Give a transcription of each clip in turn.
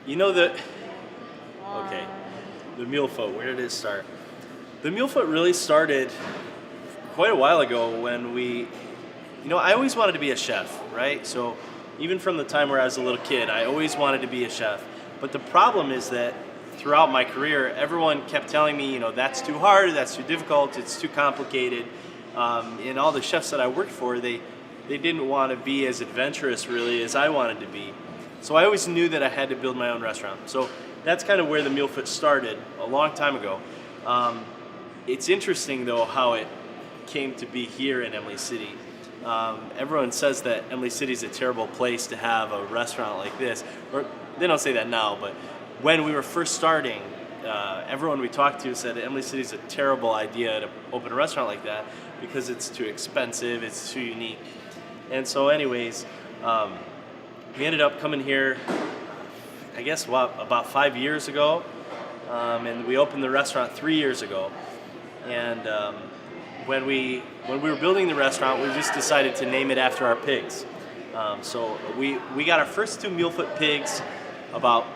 You know the okay, the Mulefoot. Where did it start? The Mulefoot really started quite a while ago when I always wanted to be a chef, right? So even from the time where I was a little kid, I always wanted to be a chef. But the problem is that throughout my career, everyone kept telling me, that's too hard, that's too difficult, it's too complicated. And all the chefs that I worked for, they didn't want to be as adventurous really as I wanted to be. So I always knew that I had to build my own restaurant. So that's kind of where the Mulefoot started a long time ago. It's interesting though how it came to be here in Emily City. Everyone says that Emily City is a terrible place to have a restaurant like this. Or they don't say that now, but when we were first starting, everyone we talked to said Emily City is a terrible idea to open a restaurant like that because it's too expensive, it's too unique. And so anyways, we ended up coming here, I guess, about 5 years ago, and we opened the restaurant 3 years ago. And when we were building the restaurant, we just decided to name it after our pigs. So we got our first 2 Mulefoot pigs about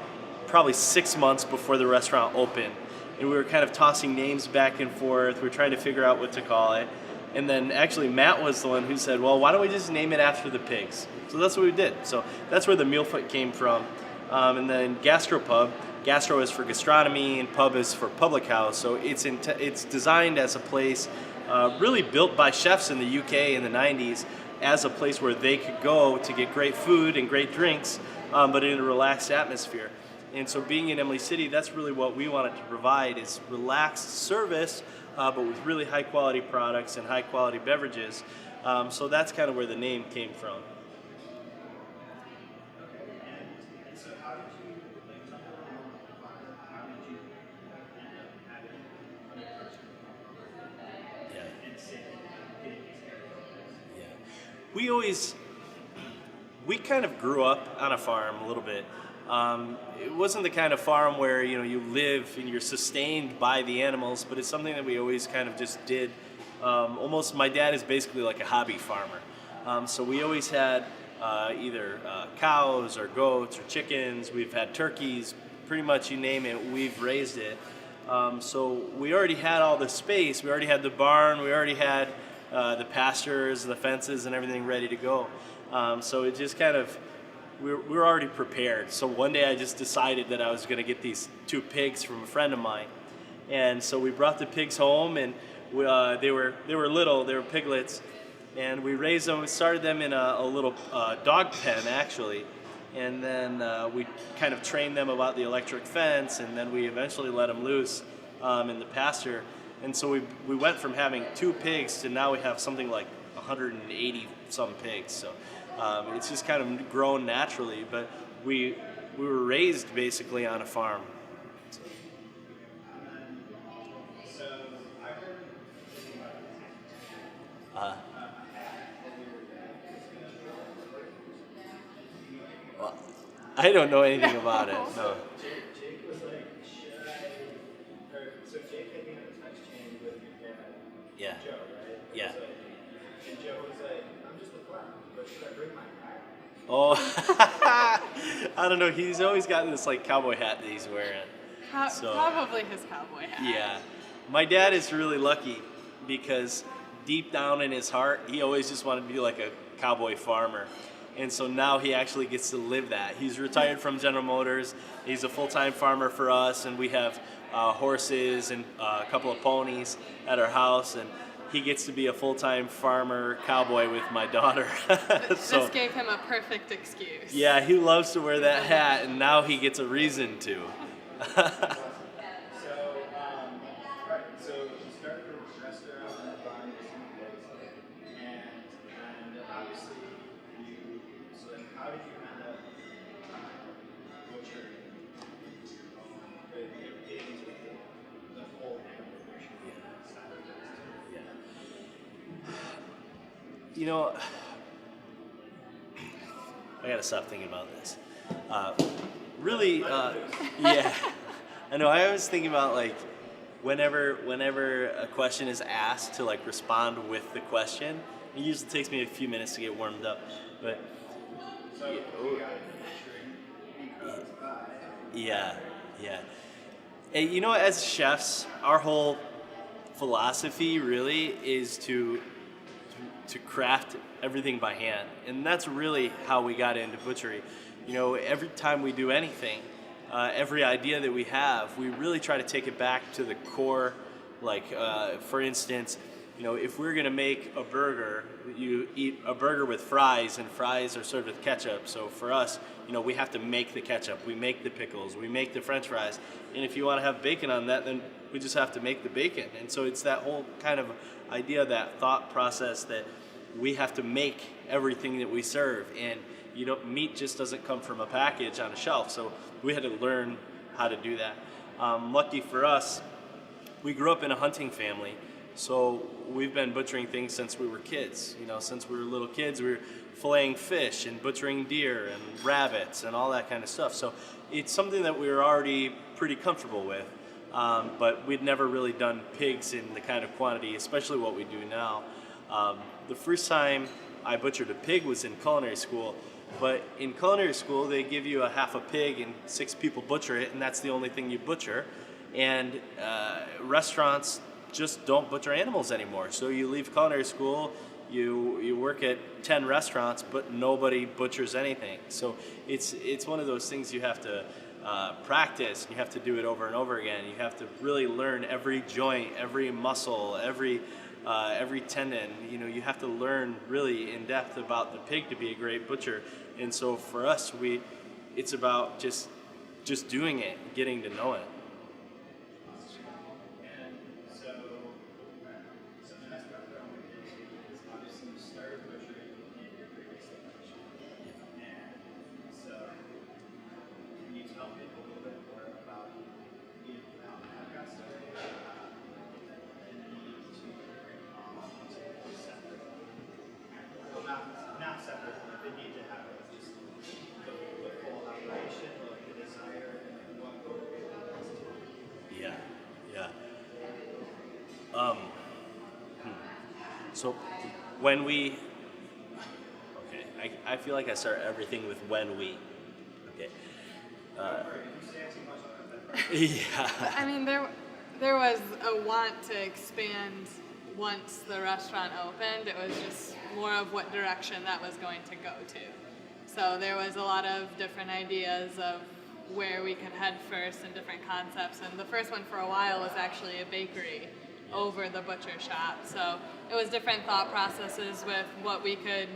probably 6 months before the restaurant opened, and we were kind of tossing names back and forth. We were trying to figure out what to call it. And then actually Matt was the one who said, well, why don't we just name it after the pigs? So that's what we did. So that's where the Mulefoot came from. And then Gastropub, gastro is for gastronomy and pub is for public house. So it's designed as a place really built by chefs in the UK in the 90s as a place where they could go to get great food and great drinks, but in a relaxed atmosphere. And so being in Emily City, that's really what we wanted to provide, is relaxed service, but with really high quality products and high quality beverages. So that's kind of where the name came from. We kind of grew up on a farm a little bit. It wasn't the kind of farm where you live and you're sustained by the animals, but it's something that we always kind of just did. Almost, my dad is basically like a hobby farmer. So we always had either cows or goats or chickens. We've had turkeys, pretty much you name it, we've raised it. So we already had all the space. We already had the barn. We already had the pastures, the fences, and everything ready to go. So it just kind of, we were already prepared. So one day I just decided that I was going to get these 2 pigs from a friend of mine. And so we brought the pigs home, and they were little, they were piglets. And we raised them, we started them in a little dog pen actually. And then we kind of trained them about the electric fence, and then we eventually let them loose in the pasture. And so we went from having 2 pigs to now we have something like 180 some pigs. So it's just kind of grown naturally, but we were raised basically on a farm. Well, I don't know anything about it. No. Jake was like, so Jake had been in a text chain with your dad, Yeah. Joe, right? Yeah. And Joe was like, I'm just a farmer, but should I bring my hat? Oh, I don't know. He's always got this like cowboy hat that he's wearing. Probably his cowboy hat. Yeah. My dad is really lucky because deep down in his heart, he always just wanted to be like a cowboy farmer. And so now he actually gets to live that. He's retired from General Motors. He's a full-time farmer for us, and we have horses and a couple of ponies at our house, and he gets to be a full-time farmer cowboy with my daughter. This gave him a perfect excuse. Yeah, he loves to wear that hat, and now he gets a reason to. So you started a restaurant and a barn with some pigs, and obviously so like how did you end up butchering the pigs with the whole animal butchery side of it? I gotta stop thinking about this. Yeah. I know. I always think about like whenever a question is asked to like respond with the question. It usually takes me a few minutes to get warmed up, but So we got butchering because Yeah, yeah. And you know, as chefs, our whole philosophy really is to craft everything by hand, and that's really how we got into butchery. You know, every time we do anything, every idea that we have, we really try to take it back to the core. Like, for instance, you know, if we're gonna make a burger, you eat a burger with fries, and fries are served with ketchup. So for us, you know, we have to make the ketchup, we make the pickles, we make the French fries, and if you want to have bacon on that, then we just have to make the bacon. And so it's that whole kind of idea, that thought process that we have to make everything that we serve, and you know, meat just doesn't come from a package on a shelf. So we had to learn how to do that. Lucky for us, we grew up in a hunting family, so we've been butchering things since we were kids. You know, since we were little kids, we were filleting fish and butchering deer and rabbits and all that kind of stuff. So it's something that we were already pretty comfortable with, but we'd never really done pigs in the kind of quantity, especially what we do now. The first time I butchered a pig was in culinary school, but in culinary school they give you a half a pig and 6 people butcher it, and that's the only thing you butcher. And restaurants just don't butcher animals anymore. So you leave culinary school, you work at 10 restaurants, but nobody butchers anything. So it's one of those things you have to practice. You have to do it over and over again. You have to really learn every joint, every muscle, every tendon. You know, you have to learn really in depth about the pig to be a great butcher. And so for us, it's about just doing it, getting to know it. And so the next part that I want to get to is obviously you started butchery in your previous location. And so can you tell people a little bit more about how that got started? The need to bring on to separate, well, not separate, but the need to have it just the full operation, or like the desire, and what motivated us to. Yeah, yeah. So when we, okay, I feel like I start everything with when we, okay. Yeah. I mean, there was a want to expand once the restaurant opened. It was just more of what direction that was going to go to. So there was a lot of different ideas of where we could head first and different concepts. And the first one for a while was actually a bakery over the butcher shop. So it was different thought processes with what we could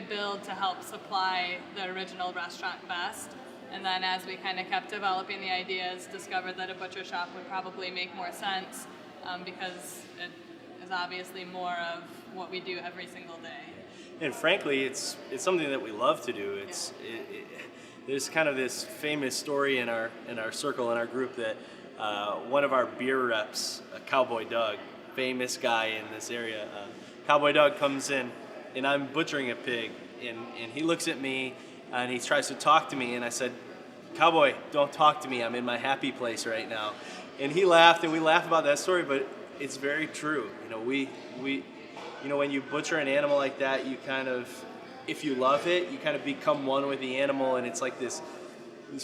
build to help supply the original restaurant best. And then as we kind of kept developing the ideas, discovered that a butcher shop would probably make more sense because it is obviously more of what we do every single day. And frankly, it's something that we love to do. There's kind of this famous story in our circle, in our group, that one of our beer reps, Cowboy Doug, famous guy in this area, Cowboy Doug comes in, and I'm butchering a pig, and he looks at me, and he tries to talk to me, and I said, "Cowboy, don't talk to me. I'm in my happy place right now." And he laughed, and we laugh about that story, but it's very true. You know, you know, when you butcher an animal like that, you kind of, if you love it, you kind of become one with the animal, and it's like this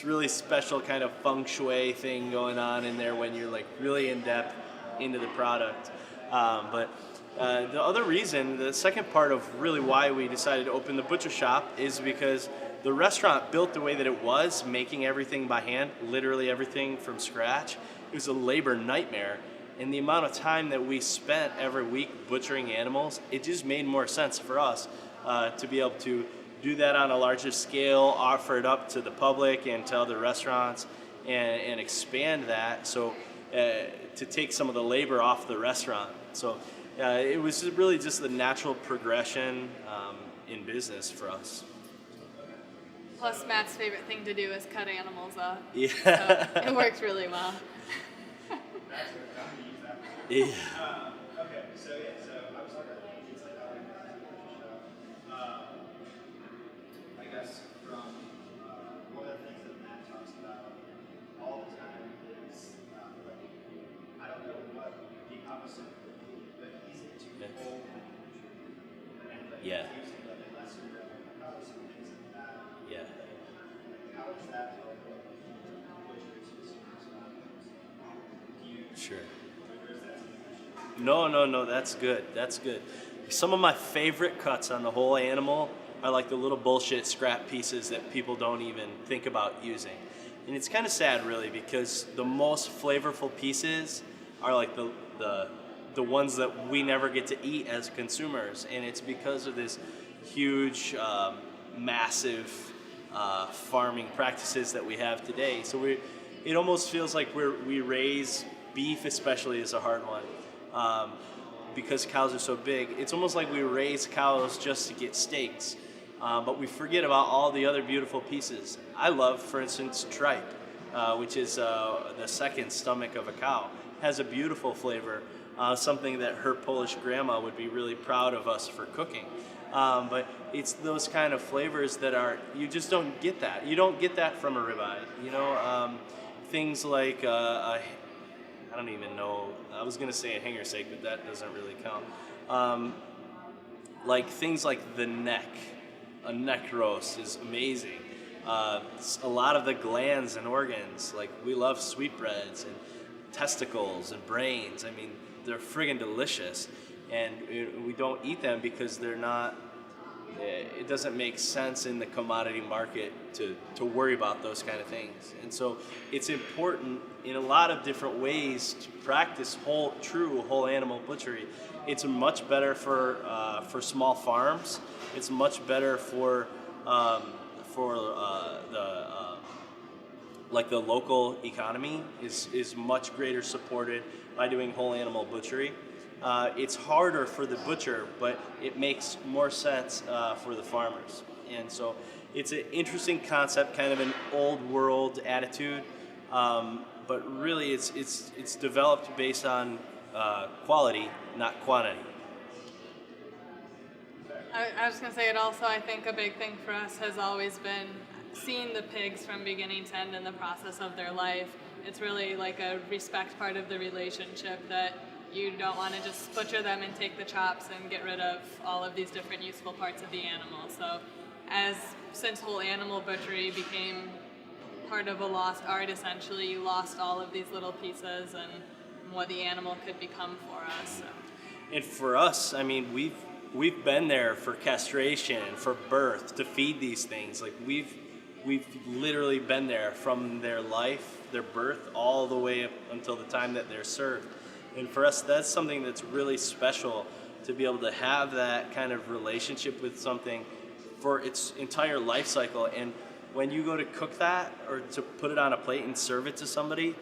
really special kind of feng shui thing going on in there when you're like really in depth into the product. But the other reason, the second part of really why we decided to open the butcher shop, is because the restaurant built the way that it was, making everything by hand, literally everything from scratch. It was a labor nightmare. And the amount of time that we spent every week butchering animals, it just made more sense for us to be able to do that on a larger scale, offer it up to the public and to other restaurants, and expand that. So to take some of the labor off the restaurant. So it was really just the natural progression in business for us. Plus, Matt's favorite thing to do is cut animals up. Yeah. So it works really well. That's what I'm going to use that for. Yeah. Okay, so I was talking about things like how we got to the butcher shop. I guess from one of the things that Matt talks about all the time is like, I don't know what the opposite would be, but he's into old manufacturing and like Yeah. using like lesser house and things like that. Yeah. How is that part of butchers do you Sure. or is that something No, that's good. That's good. Some of my favorite cuts on the whole animal are like the little bullshit scrap pieces that people don't even think about using. And it's kind of sad, really, because the most flavorful pieces are like the ones that we never get to eat as consumers, and it's because of this huge, massive farming practices that we have today. So it almost feels like we raise beef, especially, is a hard one. Because cows are so big, it's almost like we raise cows just to get steaks, but we forget about all the other beautiful pieces. I love, for instance, tripe, which is the second stomach of a cow. Has a beautiful flavor, something that her Polish grandma would be really proud of us for cooking. But it's those kind of flavors that you just don't get that. You don't get that from a ribeye. Things like I don't even know. I was gonna say a hanger steak, but that doesn't really count. Like things like the neck. A neck roast is amazing. A lot of the glands and organs, like we love sweetbreads and testicles and brains. I mean, they're friggin' delicious, and we don't eat them because they're not. It doesn't make sense in the commodity market to worry about those kind of things. And so it's important in a lot of different ways to practice true whole animal butchery. It's much better for small farms. It's much better for the local economy is much greater supported by doing whole animal butchery. It's harder for the butcher, but it makes more sense for the farmers. And so it's an interesting concept, kind of an old world attitude, but really it's developed based on quality, not quantity. I was going to say it also, I think a big thing for us has always been seeing the pigs from beginning to end in the process of their life. It's really like a respect part of the relationship that you don't want to just butcher them and take the chops and get rid of all of these different useful parts of the animal. So since whole animal butchery became part of a lost art, essentially, you lost all of these little pieces and what the animal could become for us. So. And for us, I mean, we've been there for castration, for birth, to feed these things. Like we've literally been there from their life, their birth, all the way up until the time that they're served. And for us, that's something that's really special, to be able to have that kind of relationship with something for its entire life cycle. And when you go to cook that or to put it on a plate and serve it to somebody,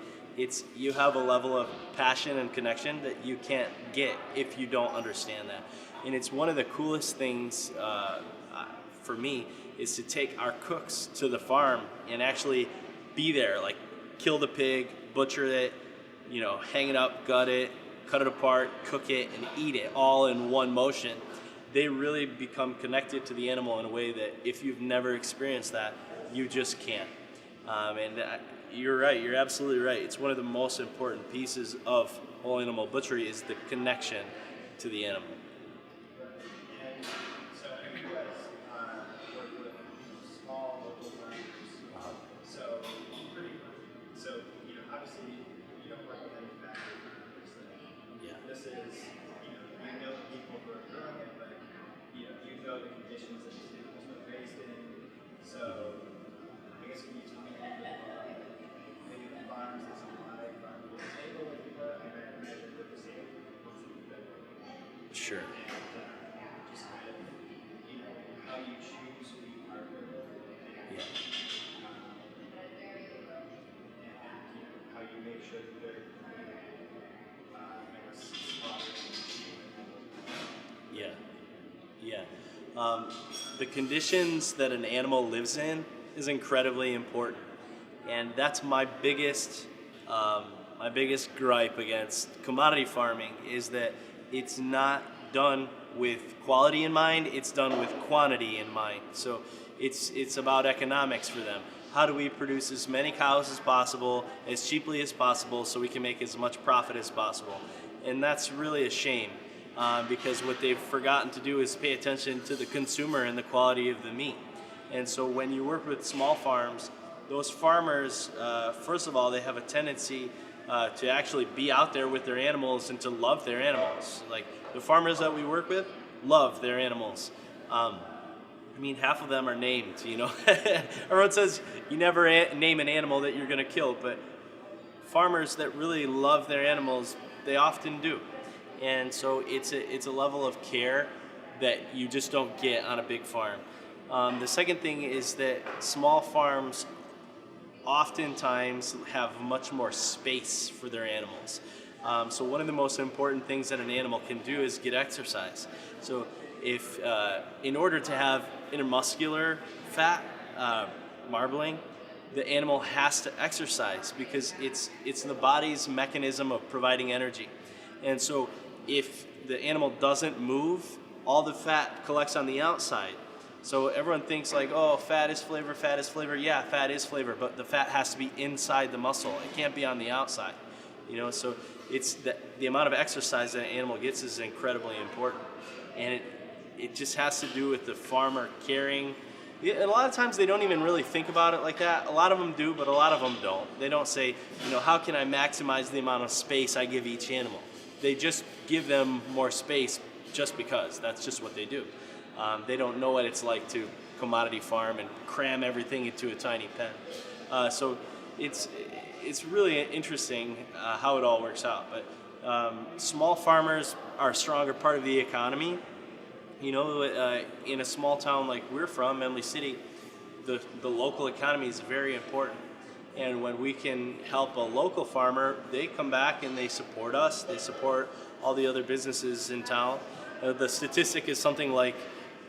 you have a level of passion and connection that you can't get if you don't understand that. And it's one of the coolest things for me is to take our cooks to the farm and actually be there, like kill the pig, butcher it, hang it up, gut it, cut it apart, cook it, and eat it all in one motion. They really become connected to the animal in a way that if you've never experienced that, you just can't. You're right, you're absolutely right. It's one of the most important pieces of whole animal butchery is the connection to the animal. And so you guys work with small local farmers. So obviously you don't work with any factory farmers. Yeah. This is you know the people who are growing it, but you know the conditions that these animals were raised in. So I guess when you tell me maybe the farms that supply farm to the table, if you will, I imagine that the same Sure. just kind of how you choose who you partner with. Yeah. And how you make sure that they're Yeah. The conditions that an animal lives in is incredibly important, and that's my biggest gripe against commodity farming is that it's not done with quality in mind, it's done with quantity in mind. So it's about economics for them. How do we produce as many cows as possible, as cheaply as possible, so we can make as much profit as possible? And that's really a shame, because what they've forgotten to do is pay attention to the consumer and the quality of the meat. And so when you work with small farms, those farmers, first of all, they have a tendency to actually be out there with their animals and to love their animals. Like the farmers that we work with love their animals. I mean, half of them are named, you know. Everyone says you never name an animal that you're going to kill, but farmers that really love their animals, they often do. And so it's a level of care that you just don't get on a big farm. The second thing is that small farms oftentimes have much more space for their animals. So one of the most important things that an animal can do is get exercise. So if in order to have intermuscular fat marbling, the animal has to exercise because it's the body's mechanism of providing energy. And so if the animal doesn't move, all the fat collects on the outside. So everyone thinks like, oh, fat is flavor, fat is flavor. Yeah, fat is flavor, but the fat has to be inside the muscle. It can't be on the outside. You know, so it's the amount of exercise that an animal gets is incredibly important. And it just has to do with the farmer caring. A lot of times they don't even really think about it like that. A lot of them do, but a lot of them don't. They don't say, you know, how can I maximize the amount of space I give each animal? They just give them more space just because. That's just what they do. They don't know what it's like to commodity farm and cram everything into a tiny pen. So it's really interesting how it all works out. But small farmers are a stronger part of the economy. You know, in a small town like we're from, Emily City, the local economy is very important. And when we can help a local farmer, they come back and they support us. They support all the other businesses in town. The statistic is something like,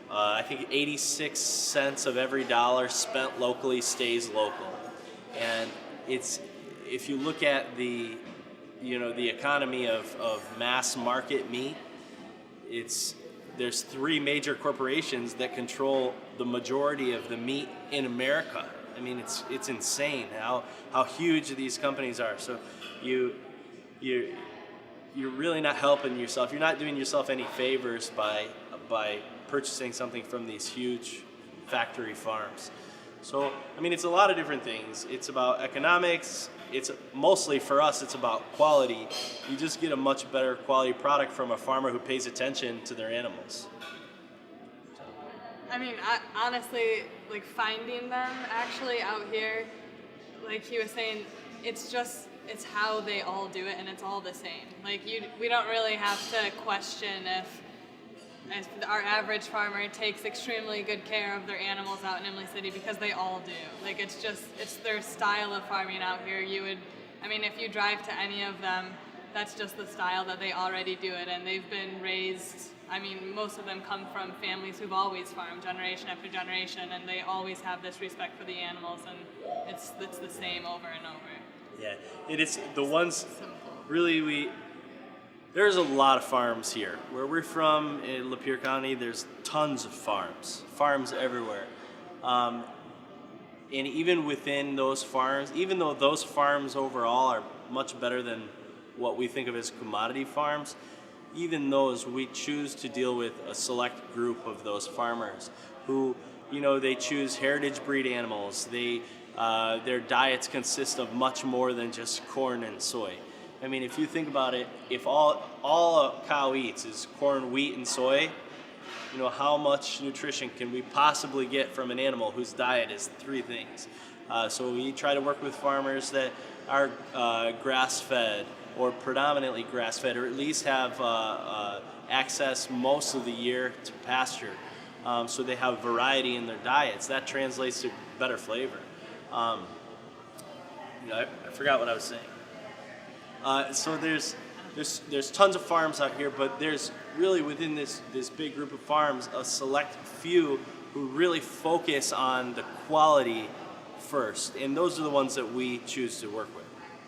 I think 86 cents of every dollar spent locally stays local. And if you look at the economy of mass market meat, there's three major corporations that control the majority of the meat in America. I mean, it's insane how huge these companies are. So you're really not helping yourself. You're not doing yourself any favors by purchasing something from these huge factory farms. So, I mean, it's a lot of different things. It's about economics. It's mostly for us, it's about quality. You just get a much better quality product from a farmer who pays attention to their animals. I mean, honestly, like finding them actually out here, like he was saying, it's how they all do it and it's all the same. Like we don't really have to question if our average farmer takes extremely good care of their animals out in Emily City because they all do. Like it's their style of farming out here. If you drive to any of them, that's just the style that they already do it, and they've been raised. I mean, most of them come from families who've always farmed generation after generation, and they always have this respect for the animals, and it's the same over and over. Yeah, it is the ones. Simple. Really, there's a lot of farms here. Where we're from in Lapeer County, there's tons of farms everywhere. And even within those farms, even though those farms overall are much better than what we think of as commodity farms, even those, we choose to deal with a select group of those farmers who, they choose heritage breed animals. Their diets consist of much more than just corn and soy. I mean, if you think about it, if all a cow eats is corn, wheat, and soy, how much nutrition can we possibly get from an animal whose diet is three things? So we try to work with farmers that are grass-fed or predominantly grass-fed, or at least have access most of the year to pasture. So they have variety in their diets. That translates to better flavor. I forgot what I was saying. So there's tons of farms out here, but there's really within this big group of farms a select few who really focus on the quality first, and those are the ones that we choose to work with.